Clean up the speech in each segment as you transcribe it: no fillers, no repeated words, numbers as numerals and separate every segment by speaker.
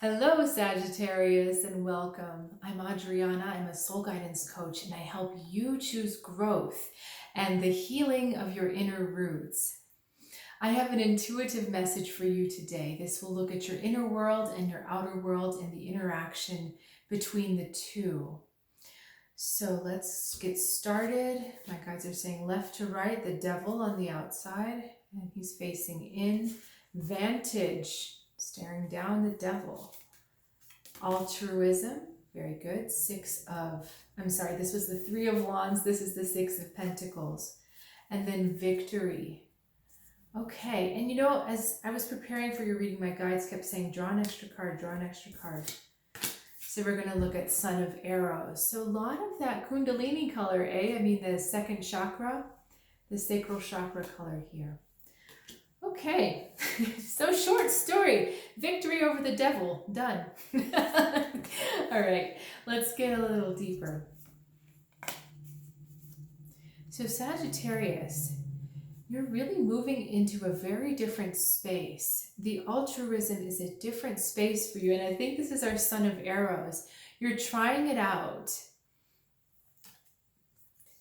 Speaker 1: Hello, Sagittarius, and welcome. I'm Adriana. I'm a soul guidance coach, and I help you choose growth and the healing of your inner roots. I have an intuitive message for you today. This will look at your inner world and your outer world and the interaction between the two. So let's get started. My guides are saying left to right, the devil on the outside, and he's facing in. Vantage, staring down the devil. Altruism, very good. This was the Three of Wands. This is the Six of Pentacles. And then victory. Okay, and as I was preparing for your reading, my guides kept saying, draw an extra card, draw an extra card. So we're going to look at Son of Arrows. So a lot of that Kundalini color, the second chakra, the sacral chakra color here. Okay, so short story. Victory over the devil. Done. All right, let's get a little deeper. So Sagittarius, you're really moving into a very different space. The altruism is a different space for you. And I think this is our Son of Arrows. You're trying it out.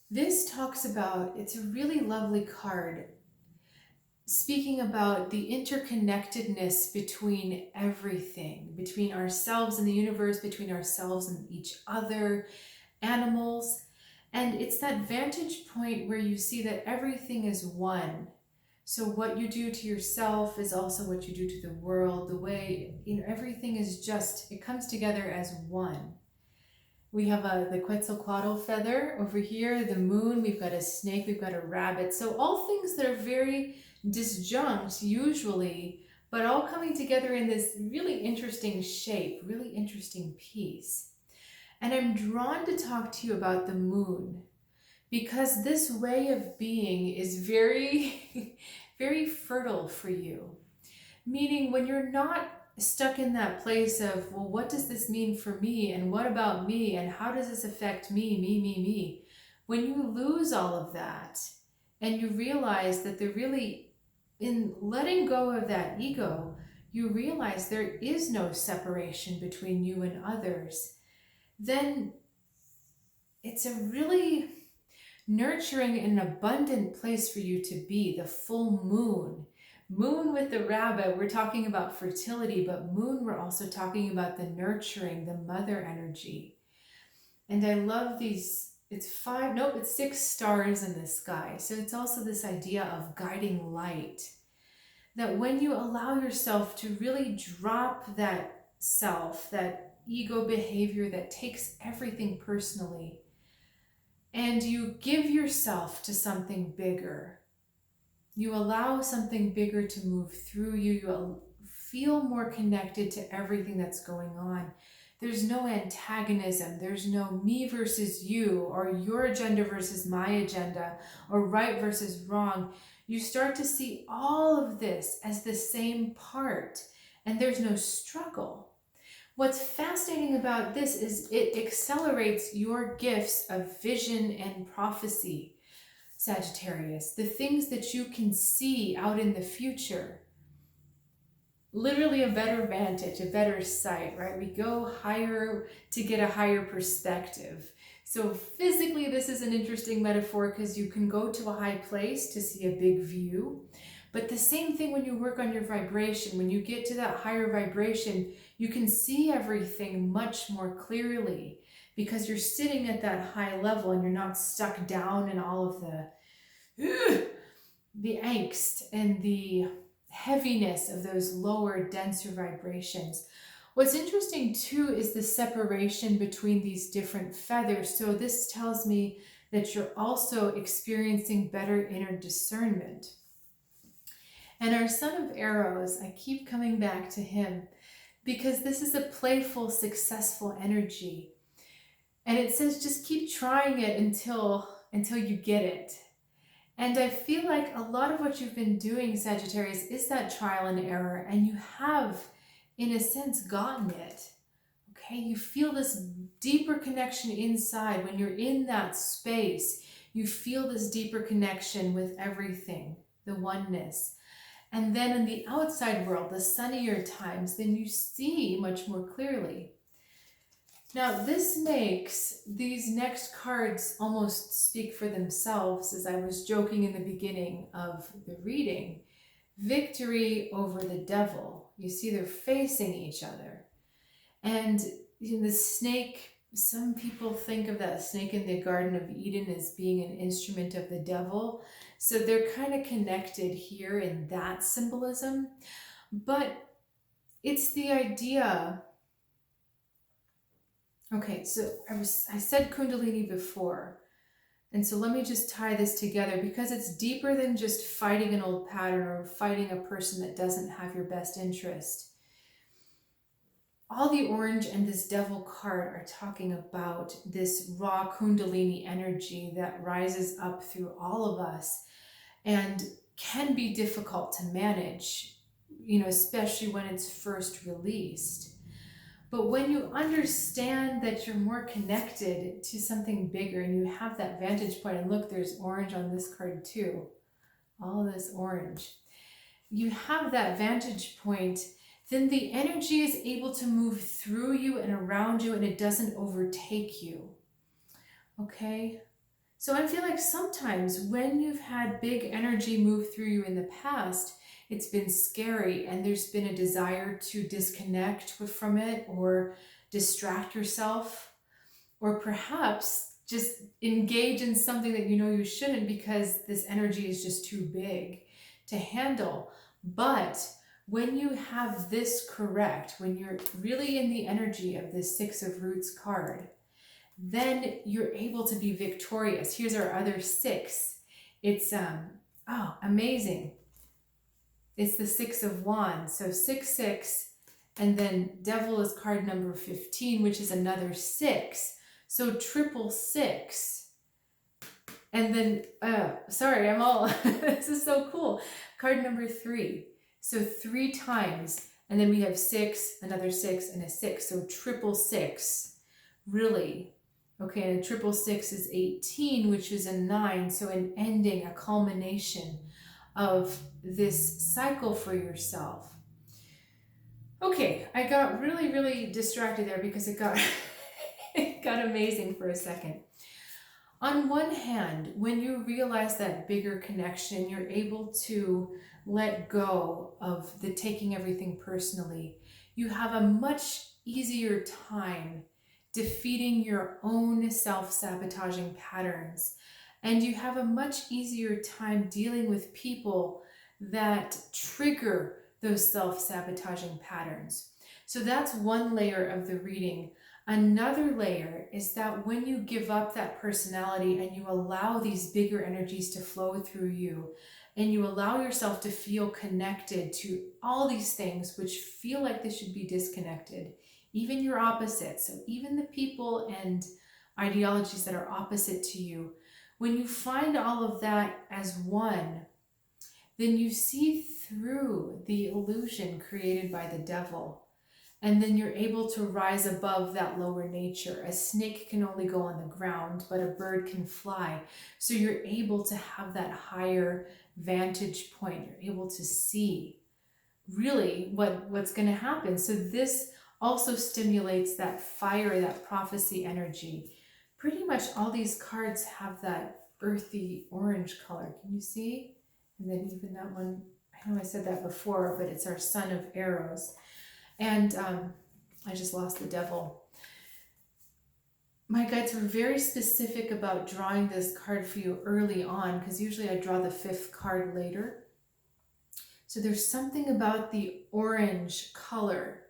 Speaker 1: This talks about, it's a really lovely card, speaking about the interconnectedness between everything, between ourselves and the universe, between ourselves and each other, animals. And it's that vantage point where you see that everything is one. So what you do to yourself is also what you do to the world. The way, everything is just, it comes together as one. We have the Quetzalcoatl feather over here, the moon, we've got a snake, we've got a rabbit. So all things that are very disjunct usually, but all coming together in this really interesting shape, really interesting piece. And I'm drawn to talk to you about the moon because this way of being is very, very fertile for you. Meaning when you're not stuck in that place of, well, what does this mean for me? And what about me? And how does this affect me? When you lose all of that and you realize that in letting go of that ego, you realize there is no separation between you and others, then it's a really nurturing and abundant place for you to be. The full moon. Moon with the rabbit, we're talking about fertility, but moon, we're also talking about the nurturing, the mother energy. And I love these, it's 6 stars in the sky. So it's also this idea of guiding light. That when you allow yourself to really drop that self, that ego behavior that takes everything personally, and you give yourself to something bigger, you allow something bigger to move through you, you feel more connected to everything that's going on. There's no antagonism. There's no me versus you, or your agenda versus my agenda, or right versus wrong. You start to see all of this as the same part, and there's no struggle. What's fascinating about this is it accelerates your gifts of vision and prophecy, Sagittarius, the things that you can see out in the future. Literally a better vantage, a better sight, right? We go higher to get a higher perspective. So physically, this is an interesting metaphor because you can go to a high place to see a big view. But the same thing when you work on your vibration, when you get to that higher vibration, you can see everything much more clearly because you're sitting at that high level and you're not stuck down in all of the angst and the heaviness of those lower, denser vibrations. What's interesting too is the separation between these different feathers. So this tells me that you're also experiencing better inner discernment. And our Son of Arrows, I keep coming back to him because this is a playful, successful energy. And it says just keep trying it until you get it. And I feel like a lot of what you've been doing, Sagittarius, is that trial and error. And you have, in a sense, gotten it. Okay, you feel this deeper connection inside. When you're in that space, you feel this deeper connection with everything, the oneness. And then in the outside world, the sunnier times, then you see much more clearly. Now, this makes these next cards almost speak for themselves, as I was joking in the beginning of the reading. Victory over the devil. You see, they're facing each other. And the snake, some people think of that snake in the Garden of Eden as being an instrument of the devil. So they're kind of connected here in that symbolism. But it's the idea. Okay, so I said Kundalini before. And so let me just tie this together, because it's deeper than just fighting an old pattern or fighting a person that doesn't have your best interest. All the orange and this devil card are talking about this raw Kundalini energy that rises up through all of us and can be difficult to manage, especially when it's first released. But when you understand that you're more connected to something bigger and you have that vantage point, and look, there's orange on this card too, all this orange. You have that vantage point, then the energy is able to move through you and around you, and it doesn't overtake you. Okay? So I feel like sometimes when you've had big energy move through you in the past, it's been scary and there's been a desire to disconnect from it or distract yourself, or perhaps just engage in something that you shouldn't because this energy is just too big to handle. But when you have this correct, when you're really in the energy of this Six of Roots card, then you're able to be victorious. Here's our other six. It's, amazing. It's the Six of Wands. So 6, 6, and then Devil is card number 15, which is another 6. So triple 6. And then, sorry, this is so cool. Card number 3. So 3 times, and then we have 6, another 6, and a 6. So triple 6, really. Okay, and a triple 6 is 18, which is a 9. So an ending, a culmination of this cycle for yourself. Okay, I got really, really distracted there because it got it got amazing for a second. On one hand, when you realize that bigger connection, you're able to let go of the taking everything personally. You have a much easier time defeating your own self-sabotaging patterns. And you have a much easier time dealing with people that trigger those self-sabotaging patterns. So that's one layer of the reading. Another layer is that when you give up that personality and you allow these bigger energies to flow through you, and you allow yourself to feel connected to all these things which feel like they should be disconnected, even your opposites, so even the people and ideologies that are opposite to you, when you find all of that as one, then you see through the illusion created by the devil. And then you're able to rise above that lower nature. A snake can only go on the ground, but a bird can fly. So you're able to have that higher vantage point. You're able to see really what's going to happen. So this also stimulates that fire, that prophecy energy. Pretty much all these cards have that earthy orange color. Can you see? And then even that one, I know I said that before, but it's our Son of Arrows. And I just lost the devil. My guides were very specific about drawing this card for you early on, because usually I draw the 5th card later. So there's something about the orange color.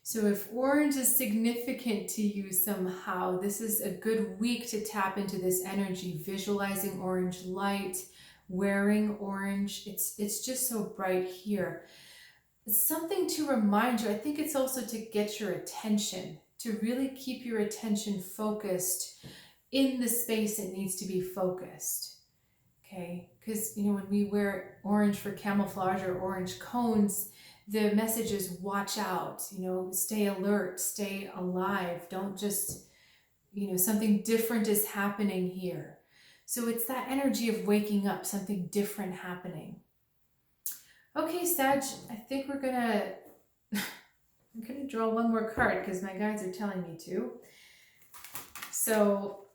Speaker 1: So if orange is significant to you somehow, this is a good week to tap into this energy, visualizing orange light, wearing orange. It's just so bright here. It's something to remind you. I think it's also to get your attention, to really keep your attention focused in the space it needs to be focused. Okay, because when we wear orange for camouflage or orange cones, the message is watch out, stay alert, stay alive. Don't just, something different is happening here. So it's that energy of waking up, something different happening. Okay, Sag, I think I'm gonna draw one more card because my guides are telling me to. So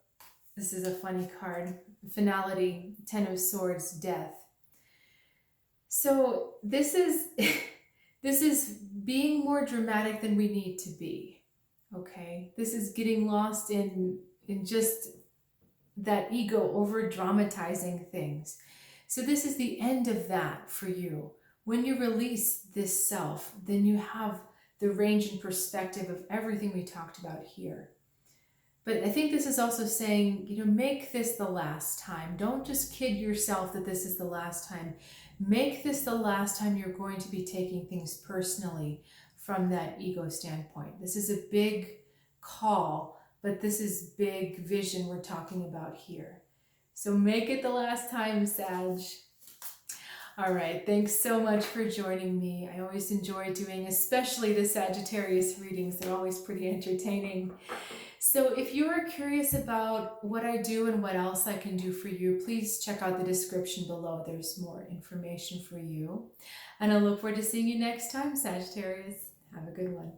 Speaker 1: this is a funny card. Finality, Ten of Swords, Death. So this is this is being more dramatic than we need to be. Okay? This is getting lost in just that ego over dramatizing things. So this is the end of that for you. When you release this self, then you have the range and perspective of everything we talked about here. But I think this is also saying, make this the last time. Don't just kid yourself that this is the last time. Make this the last time you're going to be taking things personally from that ego standpoint. This is a big call, but this is big vision we're talking about here. So make it the last time, Sag. All right, thanks so much for joining me. I always enjoy doing, especially the Sagittarius readings. They're always pretty entertaining. So if you're curious about what I do and what else I can do for you, please check out the description below. There's more information for you. And I look forward to seeing you next time, Sagittarius. Have a good one.